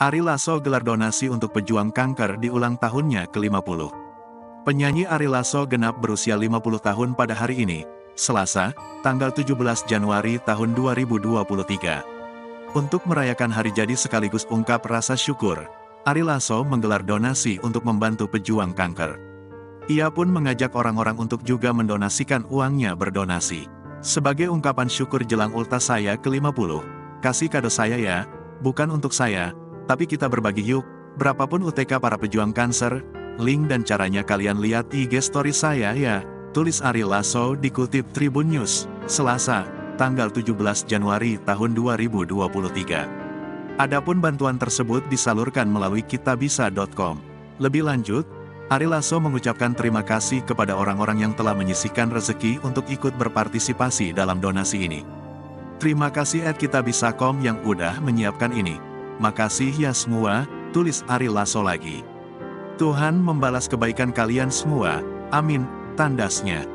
Ari Lasso gelar donasi untuk pejuang kanker di ulang tahunnya ke-50. Penyanyi Ari Lasso genap berusia 50 tahun pada hari ini, Selasa, tanggal 17 Januari tahun 2023. Untuk merayakan hari jadi sekaligus ungkap rasa syukur, Ari Lasso menggelar donasi untuk membantu pejuang kanker. Ia pun mengajak orang-orang untuk juga mendonasikan uangnya berdonasi. Sebagai ungkapan syukur jelang ultah saya ke-50, kasih kado saya ya, bukan untuk saya, tapi kita berbagi yuk, berapapun UTK para pejuang kanker, link dan caranya kalian lihat IG story saya ya, tulis Ari Lasso dikutip Tribun News, Selasa, tanggal 17 Januari tahun 2023. Adapun bantuan tersebut disalurkan melalui kitabisa.com. Lebih lanjut, Ari Lasso mengucapkan terima kasih kepada orang-orang yang telah menyisihkan rezeki untuk ikut berpartisipasi dalam donasi ini. Terima kasih @kitabisa.com yang udah menyiapkan ini. Makasih ya semua, tulis Ari Lasso lagi. Tuhan membalas kebaikan kalian semua, amin, tandasnya.